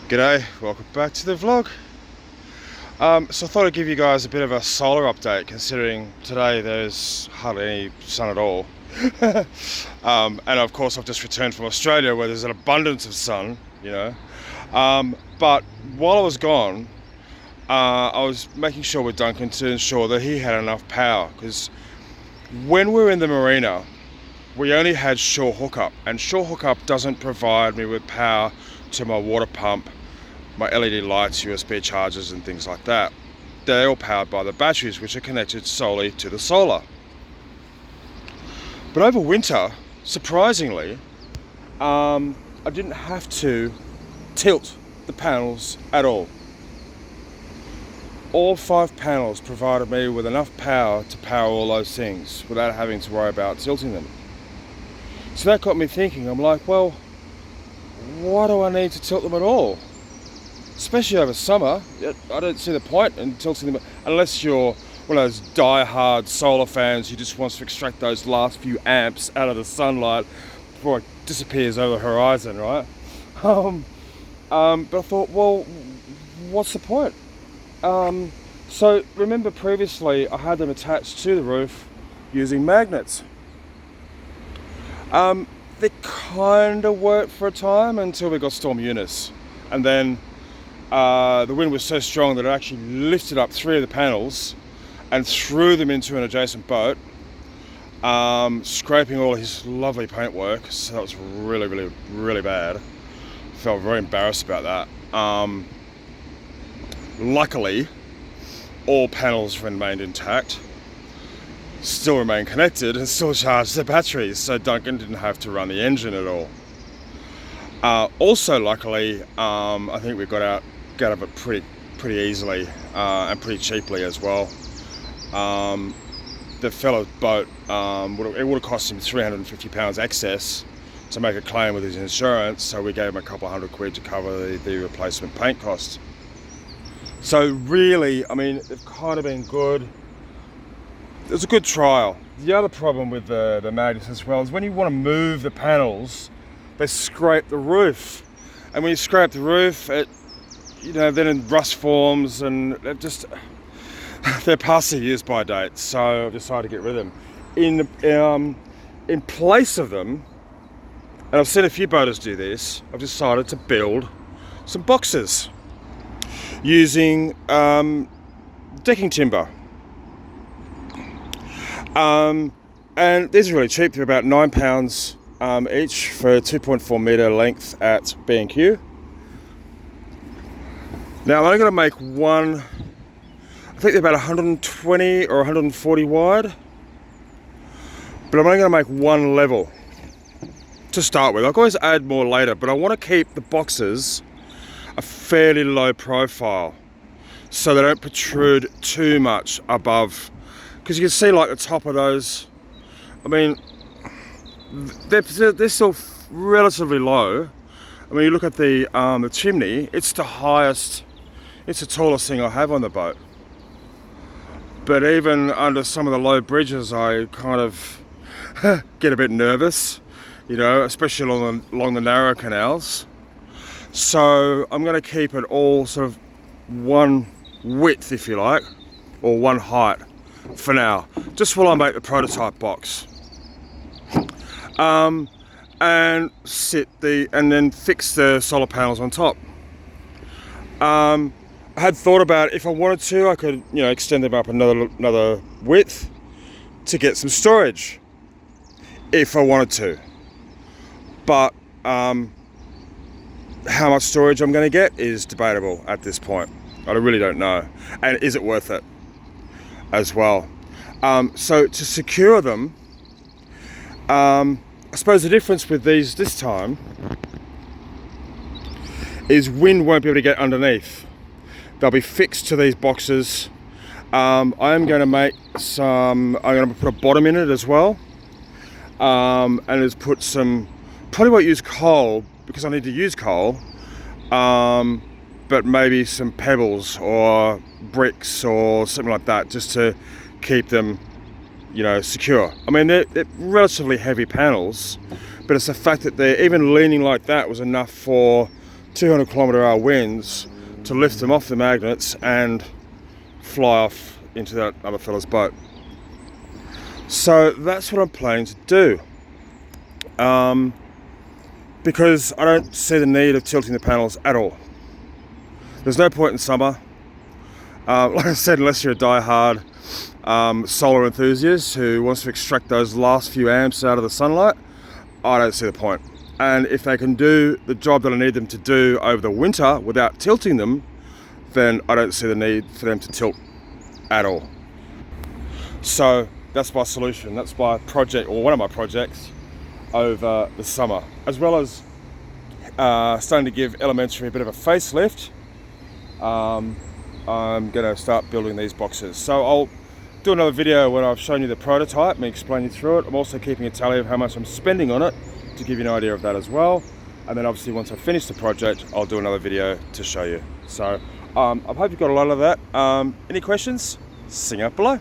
G'day, welcome back to the vlog. So I thought I'd give you guys a bit of a solar update, considering today there's hardly any sun at all. And of course I've just returned from Australia where there's an abundance of sun, you know. But while I was gone, I was making sure with Duncan to ensure that he had enough power, because when we were in the marina, we only had shore hookup, and shore hookup doesn't provide me with power to my water pump, my LED lights, USB chargers and things like that. They're all powered by the batteries, which are connected solely to the solar. But over winter, surprisingly, I didn't have to tilt the panels at all. All 5 panels provided me with enough power to power all those things without having to worry about tilting them. So that got me thinking. I'm like, well, why do I need to tilt them at all? Especially over summer, I don't see the point in tilting them unless you're one of those die-hard solar fans who just wants to extract those last few amps out of the sunlight before it disappears over the horizon, right? But I thought, well, what's the point? So remember previously I had them attached to the roof using magnets. They kind of worked for a time until we got Storm Eunice, and then the wind was so strong that it actually lifted up 3 of the panels and threw them into an adjacent boat, scraping all his lovely paintwork. So that was really bad. Felt very embarrassed about that. Luckily, all panels remained intact, still remain connected, and still charged their batteries, so Duncan didn't have to run the engine at all. Also, luckily, I think we got out of it pretty easily and pretty cheaply as well. The fellow's boat, it would have cost him £350 excess to make a claim with his insurance, so we gave him a couple of £100 to cover the replacement paint cost. So really, I mean, they've kind of been good. It was a good trial. The other problem with the magnets as well is when you want to move the panels, they scrape the roof. And when you scrape the roof, then it rust forms, and they're past their use by date. So I've decided to get rid of them. In place of them, and I've seen a few boaters do this, I've decided to build some boxes using decking timber. And these are really cheap. They're about £9 each for a 2.4 metre length at B&Q. Now I'm only going to make one, I think they're about 120 or 140 wide, but I'm only going to make one level to start with. I'll always add more later, but I want to keep the boxes a fairly low profile so they don't protrude too much above, because you can see like the top of those, I mean, they're still relatively low. I mean, you look at the chimney, it's the highest, it's the tallest thing I have on the boat. But even under some of the low bridges, I kind of get a bit nervous, especially along the narrow canals. So I'm going to keep it all sort of one width, if you like, or one height for now, just while I make the prototype box. And then fix the solar panels on top. I had thought about, if I wanted to, I could, extend them up another width to get some storage, if I wanted to. But how much storage I'm going to get is debatable at this point. I really don't know. And is it worth it as well? So to secure them, I suppose the difference with these this time is wind won't be able to get underneath. They'll be fixed to these boxes. I am going to make I'm going to put a bottom in it as well. And just put probably won't use coal because I need to use coal. But maybe some pebbles or bricks or something like that, just to keep them, secure. I mean, they're relatively heavy panels, but it's the fact that they're even leaning like that was enough 200 kilometre-hour winds to lift them off the magnets and fly off into that other fella's boat. So that's what I'm planning to do. Because I don't see the need of tilting the panels at all. There's no point in summer. Like I said, unless you're a die-hard solar enthusiast who wants to extract those last few amps out of the sunlight, I don't see the point. And if they can do the job that I need them to do over the winter without tilting them, then I don't see the need for them to tilt at all. So that's my solution. That's my project, or one of my projects, over the summer, as well as starting to give Elementary a bit of a facelift. I'm going to start building these boxes. So I'll do another video when I've shown you the prototype and explain you through it. I'm also keeping a tally of how much I'm spending on it to give you an idea of that as well. And then obviously once I finish the project, I'll do another video to show you. So I hope you've got a lot of that. Any questions? Sing out below.